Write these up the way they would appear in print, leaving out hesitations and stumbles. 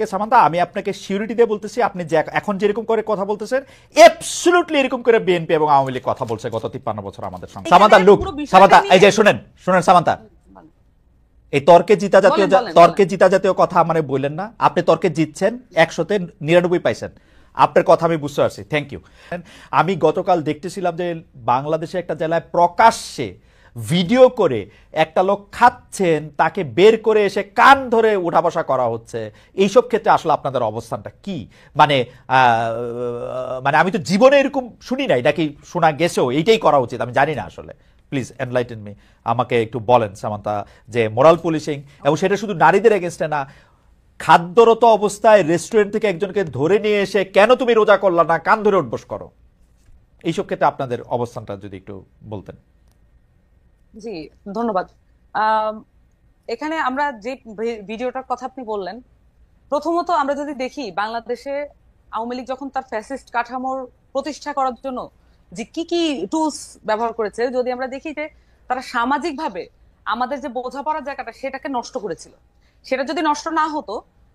সামান্তা, আমি আপনাকে সিউরিটি দিয়ে বলতেছি, আপনি যে এখন যেরকম করে কথা বলতেছেন অ্যাবসলিউটলি এরকম করে বিএনপি এবং আওয়ামী লীগ কথা বলছে গত 53 বছর আমাদের সঙ্গে। সামান্তা লুক, সামান্তা এই যে শুনেন সামান্তা, এই তর্কে জিতা জাতীয় কথা মানে বললেন না। আপনি তর্কে জিতছেন, 100-তে 99 পাইছেন। আপনার কথা আমি বুঝতে পারছি, থ্যাংক ইউ। আমি গতকাল দেখতেছিলাম যে বাংলাদেশে একটা জেলায় প্রকাশ্যে ভিডিও করে একটা লোক খাচ্ছেন, তাকে বের করে এসে কান ধরে উঠা বসা করা হচ্ছে। এইসব ক্ষেত্রে আসলে আপনাদের অবস্থানটা কি? মানে মানে আমি তো জীবনে এরকম শুনি নাই, নাকি শোনা গেছেও এইটাই করা উচিত, আমি জানি না আসলে। প্লিজ এনলাইটেন মি, আমাকে একটু বলেন সামান্তা, যে মোরাল পুলিশিং, এবং সেটা শুধু নারীদের এগেনস্টে না, খাদ্যরত অবস্থায় রেস্টুরেন্ট থেকে একজনকে ধরে নিয়ে এসে কেন তুমি রোজা করলা না, কান ধরে উঠবস করো, এইসব ক্ষেত্রে আপনাদের অবস্থানটা যদি একটু বলতেন। জি, ধন্যবাদ। এখানে আমরা যে ভিডিওটার কথা আপনি বললেন, প্রথমত আমরা যদি দেখি বাংলাদেশে আওয়ামী লীগ যখন তার ফ্যাসিস্ট কাঠামোর প্রতিষ্ঠা করার জন্য যে কি কি টুলস ব্যবহার করেছে, যদি আমরা দেখি যে তারা সামাজিকভাবে আমাদের যে বোঝাপড়ার জায়গাটা সেটাকে নষ্ট করেছিল। সেটা যদি নষ্ট না হতো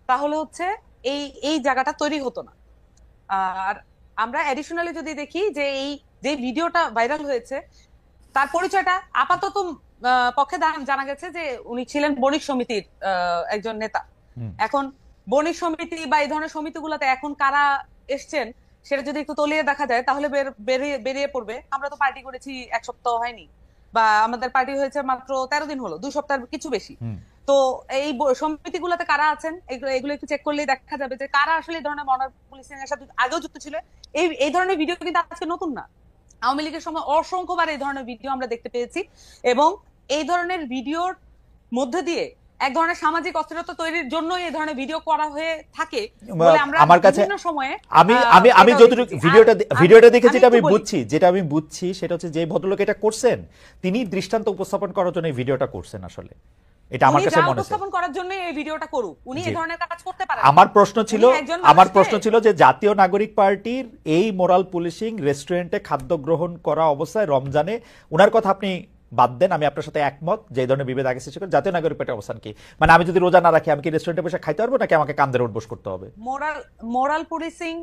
তাহলে হচ্ছে এই এই জায়গাটা তৈরি হতো না। আর আমরা এডিশনালি যদি দেখি যে এই যে ভিডিওটা ভাইরাল হয়েছে তার পরিচয়টা আপাতত পক্ষে জানা গেছে যে উনি ছিলেন বণিক সমিতির একজন নেতা। এখন বণিক সমিতি বা এই ধরনের সমিতিগুলোতে এখন কারা এসছেন সেটা যদি একটু তলিয়ে দেখা যায় তাহলে বেরিয়ে পড়বে। আমরা তো পার্টি করেছি 1 সপ্তাহ হয়নি, বা আমাদের পার্টি হয়েছে মাত্র 13 দিন হলো, 2 সপ্তাহের কিছু বেশি। তো এই সমিতিগুলোতে কারা আছেন এগুলো একটু চেক করলেই দেখা যাবে যে কারা আসলে এই ধরনের মনার পুলিশিং এর সাথে আগেও যুক্ত ছিল। এই ধরনের ভিডিও কিন্তু আজকে নতুন না, আওয়ামী লীগের সময় অসংখ্যবার এই ধরনের ভিডিও আমরা দেখতে পেয়েছি। এবং এই ধরনের ভিডিওর মধ্যে দিয়ে এক ধরনের সামাজিক অস্থিরতা তৈরির জন্য এই ধরনের ভিডিও করা হয়ে থাকে বলে আমরা বিভিন্ন সময়ে আমি যতটুকু ভিডিওটা দেখে যেটা আমি বুঝছি সেটা হচ্ছে যে ভদ্রলোক এটা করছেন তিনি দৃষ্টান্ত উপস্থাপন করার জন্য এই ভিডিওটা করছেন। আসলে এটা আমার কাছে মনে হয় উপস্থাপন করার জন্য এই ভিডিওটা করুক, উনি এই ধরনের কাজ করতে পারেন। আমার প্রশ্ন ছিল যে জাতীয় নাগরিক পার্টির এই মোরাল পুলিশিং রেস্টুরেন্টে খাদ্য গ্রহণ করা অবস্থায় রমজানে, উনার কথা আপনি বাদ দেন, আমি আপনার সাথে একমত যে এই ধরনের বিভেদ আগে সৃষ্টি করে। জাতীয় নাগরিক পার্টির অবস্থান কি? মানে আমি যদি রোজা না রাখি আমি কি রেস্টুরেন্টে বসে খাইতে পারবো, নাকি আমাকে কান ধরে উঠবস করতে হবে? মোরাল পুলিশিং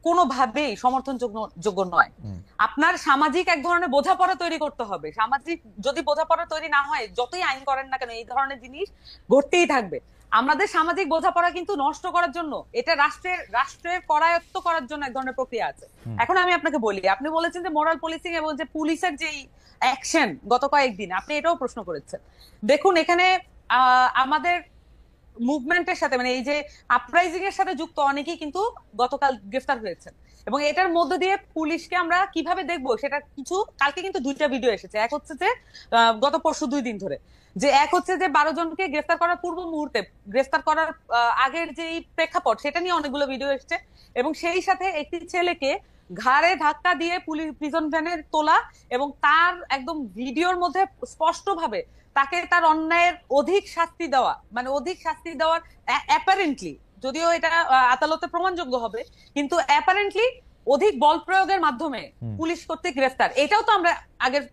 কোনোভাবেই সমর্থনযোগ্য নয়। আপনার সামাজিক এক ধরনের বোঝাপড়া তৈরি করতে হবে। সামাজিক যদি বোঝাপড়া তৈরি না হয়, যতই আইন করেন না কেন এই ধরনের জিনিস ঘটতেই থাকবে। আমাদের সামাজিক বোঝাপড়া কিন্তু নষ্ট করার জন্য, এটা রাষ্ট্রের করায়ত্ত করার জন্য এক ধরনের প্রক্রিয়া আছে। এখন আমি আপনাকে বলি, আপনি বলেছেন যে মোরাল পুলিশিং এবং যে পুলিশের যে অ্যাকশন গত কয়েকদিন, আপনি এটাও প্রশ্ন করেছেন। দেখুন এখানে আমাদের মুভমেন্টের সাথে, মানে এই যে আপরাইজিং এর সাথে যুক্ত অনেকেই কিন্তু গতকাল গ্রেফতার হয়েছেন। এবং এটার মধ্যে দিয়ে পুলিশকে আমরা কিভাবে দেখবো সেটা কিছু, কালকে কিন্তু 2টা ভিডিও এসেছে। এক হচ্ছে যে গত পরশু 2 দিন ধরে, যে এক হচ্ছে যে 12 জনকে গ্রেফতার করার পূর্ব মুহূর্তে, গ্রেফতার করার আগের যে প্রেক্ষাপট সেটা নিয়ে অনেকগুলো ভিডিও এসেছে। এবং সেই সাথে একটি ছেলেকে ঘাড়ে ধাক্কা দিয়ে পুলিশ প্রিজন ভ্যানের তোলা, এবং তার একদম ভিডিওর মধ্যে স্পষ্টভাবে তাকে তার অন্যায়ের অধিক শাস্তি দেওয়া, মানে অধিক শাস্তি দেওয়ার অ্যাপারেন্টলি, যদিও এটা আদালতে প্রমাণযোগ্য হবে, কিন্তু অ্যাপারেন্টলি অধিক বল প্রয়োগের মাধ্যমে পুলিশ কর্তৃক গ্রেফতার, এটাও তো আমরা আগের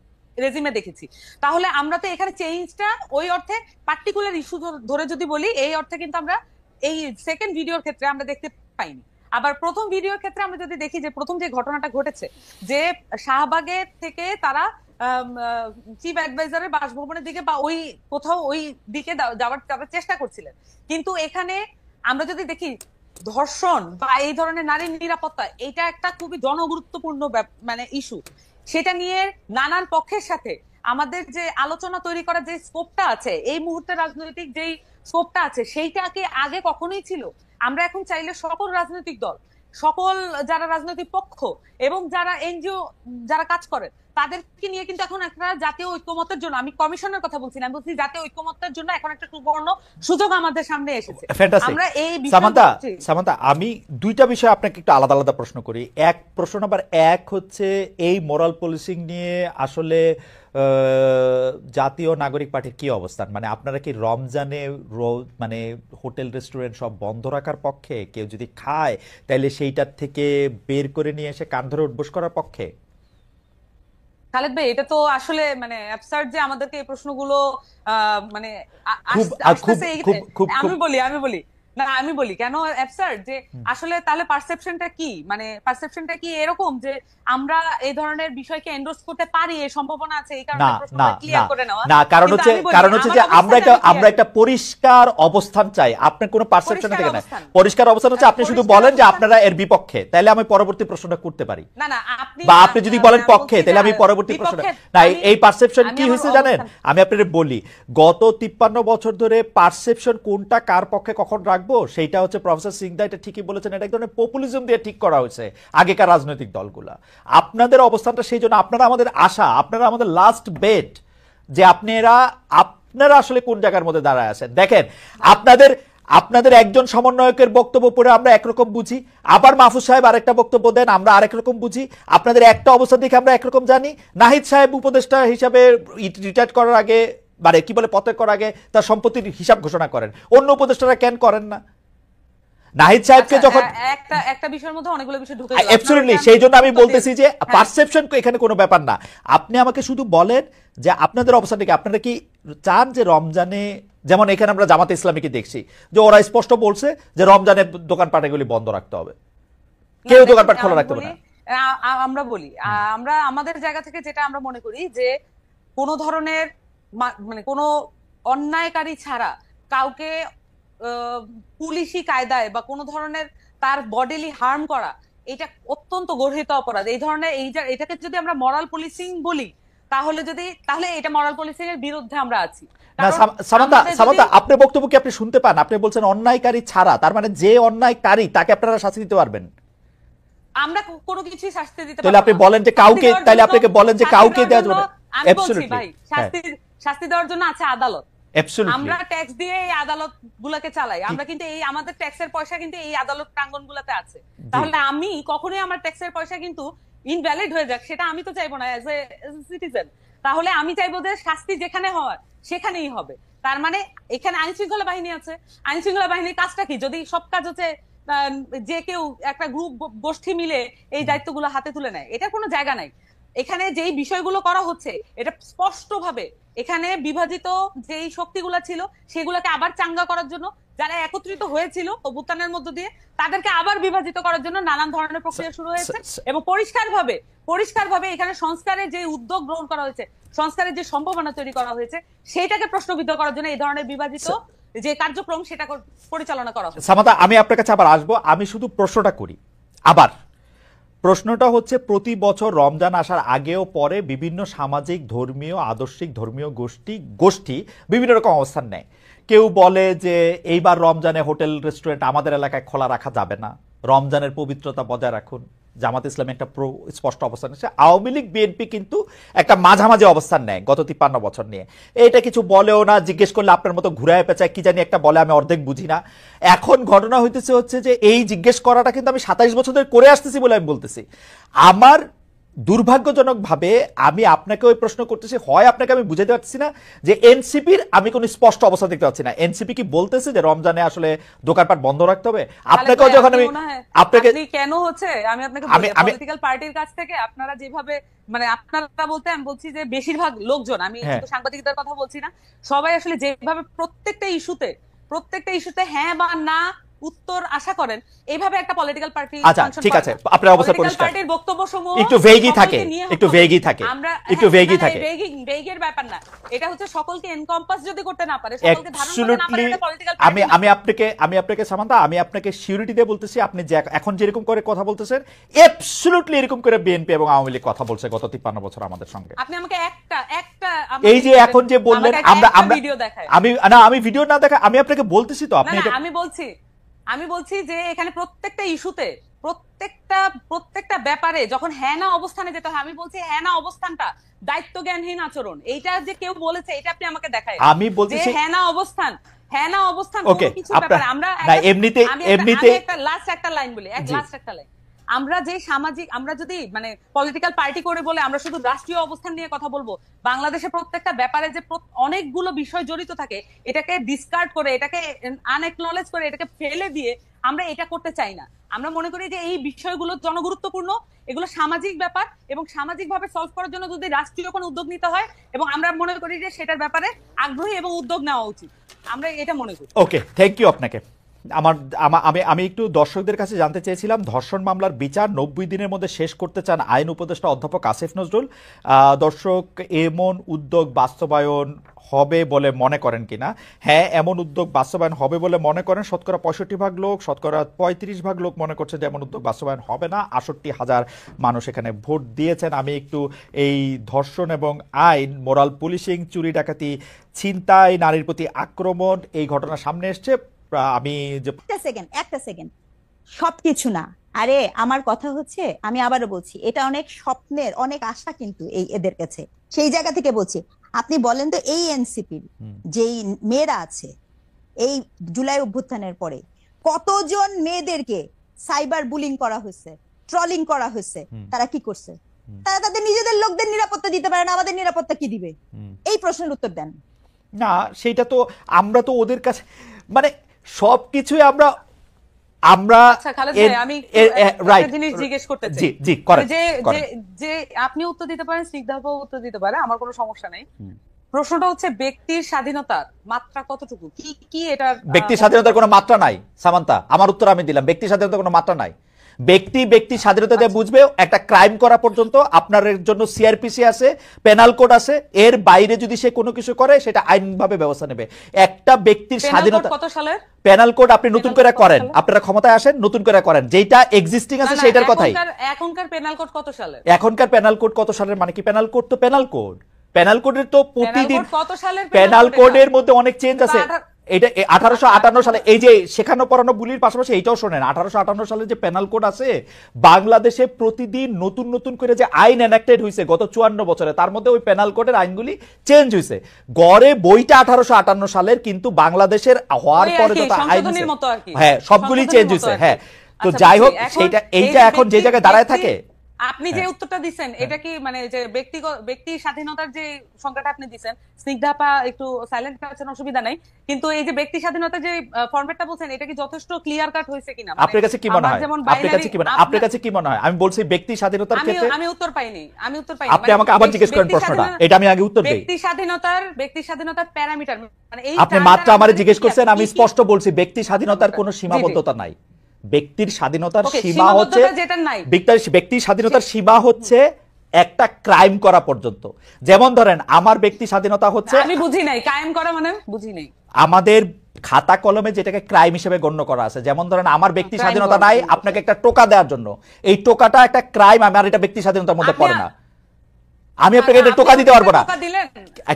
রেজিমে দেখেছি। তাহলে আমরা তো এখানে চেঞ্জটা ওই অর্থে পার্টিকুলার ইস্যু ধরে যদি বলি, এই অর্থে কিন্তু আমরা এই সেকেন্ড ভিডিওর ক্ষেত্রে আমরা দেখতে পাইনি। আবার প্রথম ভিডিওর ক্ষেত্রে আমরা যদি দেখি যে প্রথম যে ঘটনাটা ঘটেছে, যে শাহবাগের থেকে তারা চিফ অ্যাডভাইজারের বাসভবনের দিকে বা ওই কোথাও ওই দিকে যাওয়ার চেষ্টা করছিলেন, কিন্তু এখানে আমরা যদি দেখি ধর্ষণ বা এই ধরনের নারী নিরাপত্তা, এটা একটা খুবই জনগুরুত্বপূর্ণ মানে ইস্যু। সেটা নিয়ে নানান পক্ষের সাথে আমাদের যে আলোচনা তৈরি করার যে স্কোপটা আছে, এই মুহূর্তে রাজনৈতিক যেই স্কোপটা আছে, সেইটাকে আগে কখনোই ছিল। আমরা এখন চাইলে সকল রাজনৈতিক দল, সকল যারা রাজনৈতিক পক্ষ এবং যারা এনজিও যারা কাজ করে তাদেরকে নিয়ে কিন্তু এখন একটা জাতীয় ঐক্যমত্যের জন্য, আমি কমিশনের কথা বলছি না, আমি বলছি জাতীয় ঐক্যমত্যের জন্য এখন একটা সুবর্ণ সুযোগ আমাদের সামনে এসেছে। আমরা এই সামান্তা, আমি 2টা বিষয় আপনাকে একটু আলাদা আলাদা প্রশ্ন করি। প্রশ্ন নাম্বার 1 হচ্ছে এই মোরাল পুলিশিং নিয়ে আসলে জাতীয় নাগরিক পার্টির কি অবস্থান? মানে আপনারা কি রমজানে মানে হোটেল রেস্টুরেন্ট সব বন্ধ রাখার পক্ষে? কেউ যদি খায় তাহলে সেইটার থেকে বের করে নিয়ে এসে কান ধরে উঠবোস করার পক্ষে? খালেদ ভাই, এটা তো আসলে মানে অ্যাবসার্ড যে আমাদেরকে এই প্রশ্নগুলো মানে আমি বলি না আমি বলি কেন অ্যাবসার্ড যে আসলে তাহলে পারসেপশনটা কি, মানে পারসেপশনটা কি এরকম যে আমরা এই ধরনের বিষয়কে এন্ডোর্স করতে পারি, এই সম্ভাবনা আছে, এই কারণে প্রশ্নটা ক্লিয়ার করে নেওয়া। না কারণ হচ্ছে যে আমরা একটা পরিষ্কার অবস্থান চাই। আপনার কোনো পারসেপশন থেকে না, পরিষ্কার অবস্থান হচ্ছে আপনি শুধু বলেন যে আপনারা এর বিপক্ষে, তাহলে আমি পরবর্তী প্রশ্নটা করতে পারি। না না বা আপনি যদি বলেন পক্ষে, তাহলে আমি পরবর্তী প্রশ্নটা না। এই পারসেপশন কি হয়েছে জানেন, আমি আপনাদের বলি, গত 53 বছর ধরে পারসেপশন কোনটা কার পক্ষে কখন রাখবো সেইটা হচ্ছে প্রফেসর সিংদা এটা ঠিকই বলেছেন, এটা এক ধরনের পপুলিজম দিয়ে ঠিক করা হয়েছে আগেকার রাজনৈতিক দলগুলা। আপনাদের অবস্থানটা সেই জন্য, আপনারা আমাদের আশা, আপনারা আমাদের লাস্ট বেট যে আপনারা আসলে কোন জায়গার মধ্যে দাঁড়ায় আছেন। দেখেন আপনাদের একজন সমন্বয়কের বক্তব্য পড়ে আমরা একরকম বুঝি, আবার মাহফুজ সাহেব আরেকটা বক্তব্য দেন, আমরা আরেক রকম বুঝি। আপনাদের একটা অবস্থা দেখে আমরা একরকম জানি। নাহিদ সাহেব উপদেষ্টা হিসাবে রিটায়ার করার আগে, মানে কি বলে, পদত্যাগ করার আগে তার সম্পত্তির হিসাব ঘোষণা করেন, অন্য উপদেষ্টারা কেন করেন না? নাহিদ সাহেবকে যখন একটা বিষয়ের মধ্যে অনেকগুলো বিষয় ঢুকে গেল, অ্যাবসলিউটলি, সেই জন্য আমি বলতেছি যে পারসেপশন এখানে কোনো ব্যাপার না। আপনি আমাকে শুধু বলেন যে আপনাদের অবস্থাটা কি, আপনারা কি চান যে রমজানে, যেমন এখানে আমরা জামাতে ইসলামীকে দেখছি যে ওরা স্পষ্ট বলছে যে রমজানের দোকানপাটগুলি বন্ধ রাখতে হবে, কেউ দোকানপাট খোলা রাখতে হবে না। আমরা বলি, আমরা আমাদের জায়গা থেকে যেটা আমরা মনে করি যে কোনো ধরনের মানে কোনো অন্যায়কারী ছাড়া কাউকে পুলিশি কায়দায় বা কোনো ধরনের তার বডিলি হার্ম করা, এটা অত্যন্ত গর্হিত অপরাধ। এই ধরনের এটাকে যদি আমরা মরাল পুলিশিং বলি, তাহলে এটা মরাল পুলিশিং এর বিরুদ্ধে আমরা আছি। সামান্তা, আপনার বক্তব্য কি আপনি শুনতে পান? আপনি বলছেন অন্যায়কারী ছাড়া, তার মানে যে অন্যায়কারী তাকে আপনারা শাস্তি দিতে পারবেন? আমরা কোনো কিছুই শাস্তি দিতে পারবো না। তাহলে আপনি বলেন যে কাউকে, তাহলে আপনাকে বলেন যে কাউকে দেওয়া যাবে না। আমি বলছি ভাই, শাস্তি দেওয়ার জন্য আছে আদালত। আমরা ট্যাক্স দিয়ে এই আদালত গুলাকে চালাই, আমরা কিন্তু এই আমাদের ট্যাক্সের পয়সা কিন্তু এই আদালত প্রাঙ্গণ গুলাতে আছে। তাহলে আমি কখনোই আমার ট্যাক্সের পয়সা কিন্তু ইনভ্যালিড হয়ে যাক, সেটা আমি তো চাইবো না এজ এ সিটিজেন। তাহলে আমি চাইবো যে শাস্তি যেখানে হয় সেখানেই হবে। তার মানে এখানে আইন শৃঙ্খলা বাহিনী আছে, আইন শৃঙ্খলা বাহিনীর কাজটা কি? যদি সব কাজ হচ্ছে যে কেউ একটা গ্রুপ গোষ্ঠী মিলে এই দায়িত্বগুলো হাতে তুলে নেয়, এটার কোনো জায়গা নাই। এখানে যেই বিষয়গুলো করা হচ্ছে এটা স্পষ্টভাবে এখানে বিভাজিত যেই শক্তিগুলো ছিল সেগুলোকে আবার চাঙ্গা করার জন্য, যারা একত্রিত হয়েছিল অভ্যুত্থানের মধ্য দিয়ে তাদেরকে আবার বিভাজিত করার জন্য নানান ধরনের প্রক্রিয়া শুরু হয়েছে। এবং পরিষ্কারভাবে এখানে সংস্কারের যে উদ্যোগ গ্রহণ করা হয়েছে, সংস্কারের যে সম্ভাবনা তৈরি করা হয়েছে, সেটাকে প্রশ্নবিদ্ধ করার জন্য এই ধরনের বিভাজিত যে কার্যক্রম সেটা পরিচালনা করা হচ্ছে। সামান্তা, আমি আপনার কাছে আবার আসবো, আমি শুধু প্রশ্নটা করি আবার। প্রশ্নটা হচ্ছে, প্রতি বছর রমজান আসার আগেও পরে বিভিন্ন সামাজিক, ধর্মীয়, আদর্শিক ধর্মীয় গোষ্ঠী বিভিন্ন রকম অবস্থান নেয়। কেউ বলে যে এইবার রমজানে হোটেল রেস্টুরেন্ট আমাদের এলাকায় খোলা রাখা যাবে না, রমজানের পবিত্রতা বজায় রাখুন। জামাত ইসলামী একটা স্পষ্ট অবস্থান নিচ্ছে। আওয়ামী লীগ, বিএনপি কিন্তু একটা মাঝামাঝি অবস্থান নেয় গত 53 বছর নিয়ে। এটা কিছু বলেও না, জিজ্ঞেস করলে আপনার মতো ঘুরায় পেঁচায় কি জানি একটা বলে, আমি অর্ধেক বুঝি না। এখন ঘটনা হচ্ছে যে এই জিজ্ঞেস করাটা কিন্তু আমি 27 বছর ধরে করে আসতেছি বলে আমি বলতেছি। আমার দুর্ভাগ্যজনকভাবে আমি আপনাকে ওই প্রশ্ন করতেছি, হয় আপনাকে আমি বুঝাতে পারছি না যে এনসিপির আমি কোনো স্পষ্ট অবস্থা দেখতে পাচ্ছি না। এনসিপি কি বলতেছে যে রমজানে আসলে দোকানপাট বন্ধ রাখতে হবে? আপনাকেও যখন আমি আপনাকে কেন হচ্ছে, আমি আপনাকে পলিটিক্যাল পার্টির কাছ থেকে আপনারা যেভাবে, মানে আপনারা বলতে আমি বলছি যে বেশিরভাগ লোকজন, আমি সাংবাদিকদের কথা বলছি না, সবাই আসলে যেভাবে প্রত্যেকটা ইস্যুতে হ্যাঁ বা না উত্তর আশা করেন, এইভাবে একটা পলিটিক্যাল পার্টি, আচ্ছা ঠিক আছে, আপনার অবস্থা পরিষ্কার, পার্টির বক্তব্যসমূহ একটু ভেগই থাকে, আমরা ভেগের ব্যাপার না, এটা হচ্ছে সকলকে এনকম্পাস যদি করতে না পারে, সকলকে ধারণ করতে না পারে, এটা পলিটিক্যাল পার্টি। আমি আপনাকে সামান্তা, আমি আপনাকে সিউরিটি দিয়ে বলতেছি, আপনি যে এখন যেরকম করে কথা বলতেছেন, অ্যাবসলিউটলি এরকম করে বিএনপি এবং আওয়ামী লীগ কথা বলছে গত 53 বছর আমাদের সঙ্গে। আপনি আমাকে একটা এই যে এখন যে বললেন, আমি ভিডিও না দেখা, আমি আপনাকে বলতেছি তো, আপনি আমি বলছি যে এখানে প্রত্যেকটা ইস্যুতে প্রত্যেকটা ব্যাপারে যখন হ্যাঁ না অবস্থানে যেতে হয়, আমি বলছি হ্যাঁ না অবস্থানটা দায়িত্ব জ্ঞানহীন আচরণ। এইটা যে কেউ বলেছে, এটা আপনি আমাকে দেখায়। আমি বলছি হ্যাঁ না অবস্থান ওকে, কিছু ব্যাপারে আমরা এমনিতে একটা লাস্ট একটা লাইন বলি, আমরা যে সামাজিক, আমরা যদি মানে পলিটিক্যাল পার্টি করে বলে আমরা শুধু রাষ্ট্রীয় অবস্থান নিয়ে কথা বলবো, বাংলাদেশে প্রত্যেকটা ব্যাপারে যে অনেকগুলো বিষয় জড়িত থাকে, এটাকে ডিসকার্ড করে, এটাকে আনএকনলেজ করে, এটাকে ফেলে দিয়ে আমরা এটা করতে চাই না। আমরা মনে করি যে এই বিষয়গুলো জনগুরুত্বপূর্ণ, এগুলো সামাজিক ব্যাপার, এবং সামাজিকভাবে সলভ করার জন্য যদি রাষ্ট্রীয় কোনো উদ্যোগ নিতে হয়, এবং আমরা মনে করি যে সেটার ব্যাপারে আগ্রহী এবং উদ্যোগ নেওয়া উচিত, আমরা এটা মনে করি। ওকে, থ্যাংক ইউ আপনাকে। আমার আমা- আমি আমি একটু দর্শকদের কাছে জানতে চেয়েছিলাম, ধর্ষণ মামলার বিচার 90 দিনের মধ্যে শেষ করতে চান আইন উপদেষ্টা অধ্যাপক আসিফ নজরুল। দর্শক এমন উদ্যোগ বাস্তবায়ন হবে বলে মনে করেন কিনা? হ্যাঁ, এমন উদ্যোগ বাস্তবায়ন হবে বলে মনে করেন শতকরা 65% লোক, শতকরা 35% লোক মনে করছে যে এমন উদ্যোগ বাস্তবায়ন হবে না। 68,000 মানুষ এখানে ভোট দিয়েছেন। আমি একটু এই ধর্ষণ এবং আইন, মোরাল পুলিশিং, চুরি ডাকাতি, ছিনতাই, নারীর প্রতি আক্রমণ, এই ঘটনা সামনে এসছে। আমি যে একটা সেকেন্ড, সবকিছু না। আরে আমার কথা হচ্ছে, আমি আবারও বলছি, এটা অনেক স্বপ্নের, অনেক আশা কিন্তু এই এদের কাছে। সেই জায়গা থেকে বলছি, আপনি বলেন তো এই এনসিপির যেই মেয়েরা আছে এই জুলাই অভ্যুত্থানের পরে কতজন মেয়েদেরকে সাইবার বুলিং করা হয়েছে, ট্রলিং করা হয়েছে, তারা কি করছে? তারা তাদের নিজেদের লোকদের নিরাপত্তা দিতে পারে না, আমাদের নিরাপত্তা কি দিবে? এই প্রশ্নের উত্তর দেন না। সেটা তো আমরা তো ওদের কাছে মানে সবকিছুই আমরা আচ্ছা খালেদ ভাই, আমি একটা জিনিস জিজ্ঞেস করতে চাই। জি জি করেন। যে আপনি উত্তর দিতে পারেন, স্নিগ্ধাও উত্তর দিতে পারে, আমার কোনো সমস্যা নেই। প্রশ্নটা হচ্ছে ব্যক্তির স্বাধীনতার মাত্রা কতটুকু? কি কি এটা? ব্যক্তির স্বাধীনতার কোনো মাত্রা নাই সামান্তা, আমার উত্তর আমি দিলাম। ব্যক্তির স্বাধীনতার কোনো মাত্রা নাই। ব্যক্তি স্বাধীনতা দিয়ে বুঝবে একটা ক্রাইম করা পর্যন্ত আপনার জন্য সিআরপিসি আছে, পেনাল কোড আছে। এর বাইরে যদি সে কোনো কিছু করে সেটা আইনভাবে ব্যবস্থা নেবে। একটা ব্যক্তির স্বাধীনতা কত সালের পেনাল কোড আপনি নতুন করে করেন, আপনারা ক্ষমতায় আসেন, নতুন করে করেন, যেটা এক্সিস্টিং আছে সেটার কথাই। এখনকার পেনাল কোড কত সালের? এখনকার পেনাল কোড কত সালের মানে কি? পেনাল কোড তো পেনাল কোড, পেনাল কোডের তো প্রতিদিন কত সালের পেনাল কোডের মধ্যে অনেক চেঞ্জ আছে। এটা 1858 সালে, এই যে শেখানো পড়ানো বুলির পাশাপাশি এইটাও শোনেন, 1858 সালে যে পেনাল কোড আছে, বাংলাদেশে প্রতিদিন নতুন নতুন করে যে আইন এনাক্টেড হয়েছে গত 54 বছরে, তার মধ্যে ওই পেনাল কোডের আইনগুলি চেঞ্জ হয়েছে। গড়ে বইটা 1858 সালের, কিন্তু বাংলাদেশের হওয়ার পরে যত আইন, হ্যাঁ সবগুলি চেঞ্জ হয়েছে। হ্যাঁ, তো যাই হোক, এইটা এখন যে জায়গায় দাঁড়ায় থাকে। আপনি যে উত্তরটা দিচ্ছেন এটা কি মানে যে ব্যক্তি স্বাধীনতার যে সংখ্যাটা আপনি দিচ্ছেন, স্নিগ্ধাপা একটু সাইলেন্ট আছেন, অসুবিধা নাই, কিন্তু এই যে ব্যক্তি স্বাধীনতার যে ফরম্যাটটা বলছেন এটা কি যথেষ্ট ক্লিয়ার কাট হয়েছে কিনা? আপনার কাছে কি মনে হয়? আপনার কাছে কি মনে হয়? আমি বলছি ব্যক্তি স্বাধীনতার ক্ষেত্রে আমি উত্তর পাইনি। আপনি আমাকে আবার জিজ্ঞেস করেন প্রশ্নটা, এটা আমি আগে উত্তর দেই। ব্যক্তি স্বাধীনতার প্যারামিটার মানে এই আপনি মাত্র আমারে জিজ্ঞেস করছেন, আমি স্পষ্ট বলছি ব্যক্তি স্বাধীনতার কোনো সীমাবদ্ধতা নাই। ব্যক্তির স্বাধীনতার সীমা হচ্ছে, ব্যক্তির স্বাধীনতার সীমা হচ্ছে একটা ক্রাইম করা পর্যন্ত। যেমন ধরেন আমার ব্যক্তি স্বাধীনতা হচ্ছে, আমি বুঝি নাই কায়েম করা মানে, বুঝি নাই। আমাদের খাতা কলমে যেটাকে ক্রাইম হিসেবে গণ্য করা আছে, যেমন ধরেন আমার ব্যক্তি স্বাধীনতা নাই আপনাকে একটা টোকা দেওয়ার জন্য, এই টোকাটা একটা ক্রাইম, আমার এটা ব্যক্তি স্বাধীনতার মধ্যে পড়ে না। আমি আপনাকে এটা টোকা দিতে পারবো না,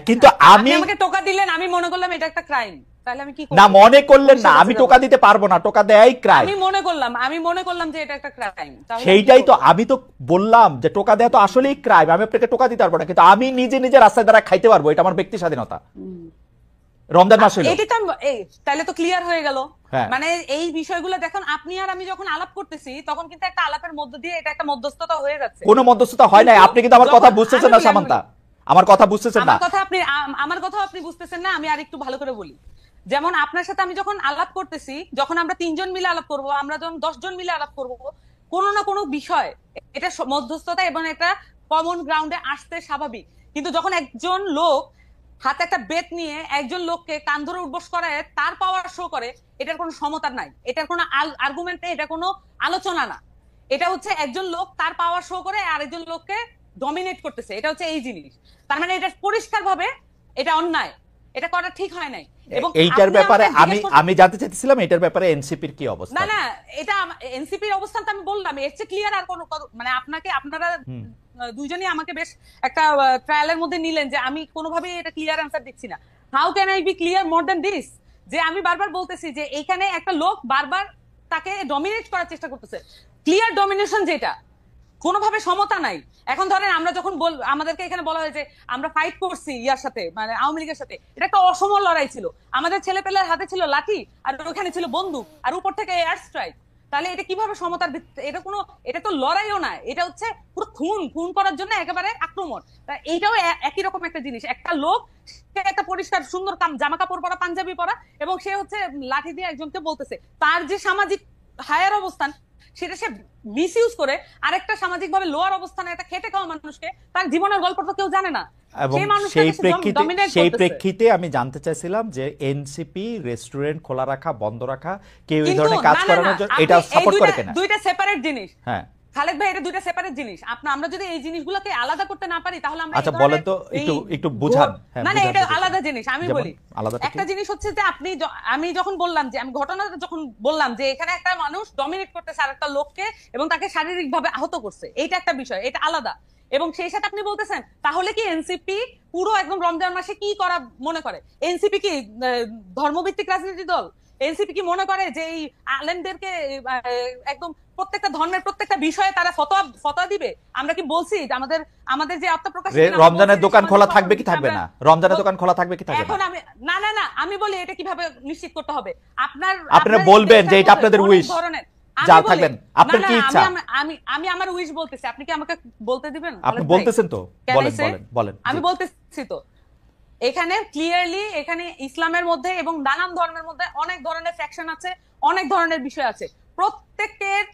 কিন্তু আমি আমাকে টোকা দিলেন, আমি মনে করলাম এটা একটা ক্রাইম, তাহলে আমি কি করব? না, মনে করলেন না, আমি টোকা দিতে পারবো না, টোকা দেয়াই ক্রাইম। আমি মনে করলাম যে এটা একটা ক্রাইম, সেইটাই তো আমি তো বললাম যে টোকা দেয়া তো আসলেই ক্রাইম, আমি আপনাকে টোকা দিতে পারবো না, কিন্তু আমি নিজে নিজে রাস্তায় দ্বারা খাইতে পারবো, এটা আমার ব্যক্তি স্বাধীনতা। রমজান মাস হলো, এটা তো তাহলে তো ক্লিয়ার হয়ে গেল। মানে এই বিষয়গুলো দেখুন, আপনি আর আমি যখন আলাপ করতেছি তখন কিন্তু একটা আলাপের মধ্য দিয়ে এটা একটা মধ্যস্থতা হয়ে যাচ্ছে। কোনো মধ্যস্থতা হয় নাই, আপনি কিন্তু আমার কথা বুঝতেছেন না সামান্তা, আমার কথা বুঝতেছেন না। আমার কথা আপনি বুঝতেছেন না, আমি আর একটু ভালো করে বলি। যেমন আপনার সাথে আমি যখন আলাপ করতেছি, যখন আমরা 3 জন মিলে আলাপ করব, আমরা যখন 10 জন মিলে আলাপ করব, কোনো না কোনো বিষয় এটা মধ্যস্থতা এবং এটা কমন গ্রাউন্ডে আসতে স্বাভাবিক। কিন্তু যখন একজন লোক হাতে একটা বেত নিয়ে একজন লোককে কান ধরে উঠবস করায়, তার পাওয়ার শো করে, এটার কোনো সমতা নাই, এটার কোনো আর্গুমেন্ট নেই, এটা কোনো আলোচনা না। এটা হচ্ছে একজন লোক তার পাওয়ার শো করে আরেকজন লোককে ডমিনেট করতেছে, এটা হচ্ছে এই জিনিস। তার মানে এটা পরিষ্কার ভাবে এটা অন্যায়, এটা করা ঠিক হয় নাই। এবং এইটার ব্যাপারে আমি জানতে চাইছিলাম, এটার ব্যাপারে এনসিপির কি অবস্থা? না এটা এনসিপির অবস্থান তো আমি বললাম, এর চেয়ে ক্লিয়ার আর কোন মানে আপনারা দুইজনই আমাকে বেশ একটা ট্রায়ালের মধ্যে নিলেন যে আমি কোনোভাবে এটা ক্লিয়ার অ্যান্সার দিচ্ছি না। How can I be clear more than this? যে আমি বারবার বলতেছি যে এইখানে একটা লোক বারবার তাকে ডমিনেট করার চেষ্টা করতেছে, ক্লিয়ার ডমিনেশন, যেটা কোনোভাবে সমতা নাই। এখন ধরেন আমরা যখন আমাদেরকে এখানে বলা হয় যে আমরা ফাইট করছি ইয়ার সাথে, মানে আওয়ামী লীগের সাথে, এটা একটা অসম লড়াই ছিল, আমাদের ছেলেপেলের হাতে ছিল লাঠি আর ওখানে ছিল বন্দুক আর উপর থেকে এয়ার স্ট্রাইক, তাহলে এটা কিভাবে সমতার ভিত্তিতে? এটা তো লড়াইও না, এটা হচ্ছে পুরো খুন করার জন্য একেবারে আক্রমণ। এইটাও একই রকম একটা জিনিস, একটা লোক সে একটা পরিষ্কার সুন্দর জামা কাপড় পরা, পাঞ্জাবি পরা, এবং সে হচ্ছে লাঠি দিয়ে একজনকে বলতেছে, তার যে সামাজিক হায়ার অবস্থান সেটা সে মিসইউজ করে আরেকটা সামাজিক ভাবে লোয়ার অবস্থানে একটা খেটে খাওয়া মানুষকে তার জীবনের গল্প তো কেউ জানে না, এবং সেই মানুষটাকে সে dominate সেই করতেছে। প্রেক্ষিতে আমি জানতে চাইছিলাম যে এনসিপি রেস্টুরেন্ট খোলা রাখা বন্ধ রাখা কেউ এই কিন্তু ধরনের কাজ না, না, করানোর না, জন্য আপনি এটা এই সাপোর্ট করে কিনা? দুইটা সেপারেট জিনিস হ্যাঁ, খালেদ ভাই, এটা দুইটা সেপারেট জিনিস। আমরা যদি এই জিনিসগুলোকে আলাদা করতে না পারি তাহলে আমরা আচ্ছা, এই ধরনের বলেন তো, একটু বুঝান। হ্যাঁ, না না, বুঝান, এটা বুঝান। আলাদা জিনিস। আমি যেমন বলি আলাদাটা একটা কি? জিনিস হচ্ছে যে আমি যখন বললাম যে আমি ঘটনাটা যখন বললাম যে এখানে একটা মানুষ ডমিনেট করতেছে আরেকটা লোককে এবং তাকে শারীরিক ভাবে আহত করছে, এইটা একটা বিষয়, এটা আলাদা। এবং সেই সাথে আপনি বলতেছেন তাহলে কি এনসিপি পুরো একদম রমজান মাসে কি করা মনে করে? এনসিপি কি ধর্মভিত্তিক রাজনীতি দল? এনসিপি কি মনে করে যে এই আলেমদেরকে একদম প্রত্যেকটা ধর্মের প্রত্যেকটা বিষয়ে তারা ফতোয়া দিবে? আমরা কি বলছি যে আমাদের যে আত্মপ্রকাশ, রমজানের দোকান খোলা থাকবে কি থাকবে না? রমজানের দোকান খোলা থাকবে কি থাকবে এখন না? আমি না না না আমি বলি এটা কিভাবে নিশ্চিত করতে হবে? আপনারা বলবেন যে এটা আপনাদের উইশ, যা থাকবেন আপনার কি ইচ্ছা। আমি আমার উইশ বলতেছি, আপনি কি আমাকে বলতে দিবেন? আপনি বলতেছেন তো, বলেন বলেন বলেন। আমি বলতেছি তো, এখানে ক্লিয়ারলি এখানে ইসলামের মধ্যে এবং নানান ধর্মের মধ্যে অনেক ধরনের ফ্যাকশন আছে, অনেক ধরনের বিষয় আছে, প্রত্যেকের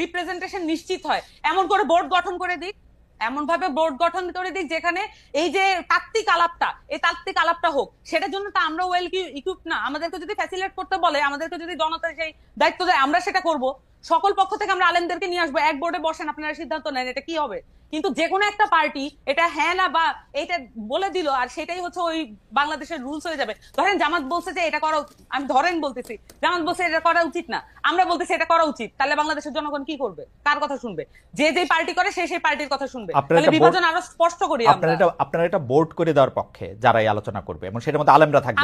রিপ্রেজেন্টেশন নিশ্চিত হয়। এমন করে বোর্ড গঠন করে দিক, এমন ভাবে বোর্ড গঠন করে দিক যেখানে এই যে তাত্ত্বিক আলাপটা হোক। সেটার জন্য তো আমরা ওয়েল ইকুইপড না। আমাদেরকে যদি ফ্যাসিলিটেট করতে বলে, আমাদেরকে যদি জনতা সেই দায়িত্ব দেয়, আমরা সেটা করব। সকল পক্ষ থেকে আমরা আলেমদেরকে নিয়ে আসবো, এক বোর্ডে বসেন, আপনারা সিদ্ধান্ত নেন এটা কি হবে। কিন্তু যে কোনো একটা পার্টি এটা হ্যাঁ না বা এটা বলে দিল আর সেটাই হচ্ছে ওই বাংলাদেশের রুলস হয়ে যাবে। ধরেন জামাত বলছে যে এটা করা, আমি ধরেন বলতেছি জামাত বলছে এটা করা উচিত না, আমরা বলতেছি এটা করা উচিত, তাহলে বাংলাদেশের জনগণ কি করবে? কার কথা শুনবে? যে পার্টি করে সেই পার্টির কথা শুনবে। তাহলে বিভাজন আরো স্পষ্ট করি আমরা। আপনারা এটা বোর্ড করে দেওয়ার পক্ষে যারাই আলোচনা করবে এবং সেটার মধ্যে আলেমরা থাকবে।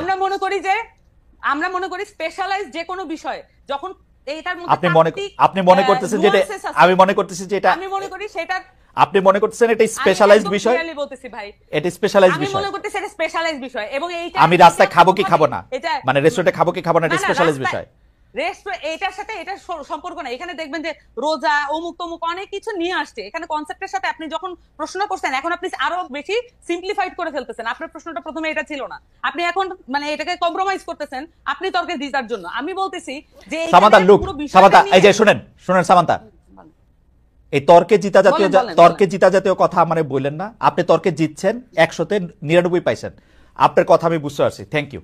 আমরা মনে করি স্পেশালাইজ যে কোনো বিষয় যখন এইটার মধ্যে আপনি মনে করতেছেন যে আমি মনে করতেছি যে এটা, আমি মনে করি সেটা আপনি মনে করতেছেন এটা স্পেশালাইজড বিষয়। আমি বলতেছি ভাই, এটা স্পেশালাইজড আমি বিষয়। মনে করতেছি এটা স্পেশালাইজড বিষয় এবং এইটা আমি রাস্তায় খাবো কি খাবো না, মানে রেস্টুরেন্টে খাবো কি খাবো না, এটা স্পেশালাইজড বিষয়। এটার সাথে এটা সম্পর্ক না। এখানে দেখবেন যে রোজা অমুক তমুক অনেক কিছু নিয়ে আসছে এখানে কনসেপ্টের সাথে। আপনি যখন প্রশ্ন করছেন এখন আপনি আরো বেশি সিম্পলিফাইড করে ফেলতেছেন। আপনার প্রশ্নটা প্রথমে এটা ছিল না, আপনি এখন মানে এটাকে কম্প্রোমাইজ করতেছেন আপনি তর্কে জিতার জন্য। আমি বলতেছি যে সামান্তা লুক, সামান্তা এই যে শুনেন সামান্তা, এই তর্কে জিতা জাতীয় কথা মানে বললেন না। আপনি তর্কে জিতছেন, 100-তে 99 পাইছেন। আপনার কথা আমি বুঝতে পারছি, থ্যাংক ইউ।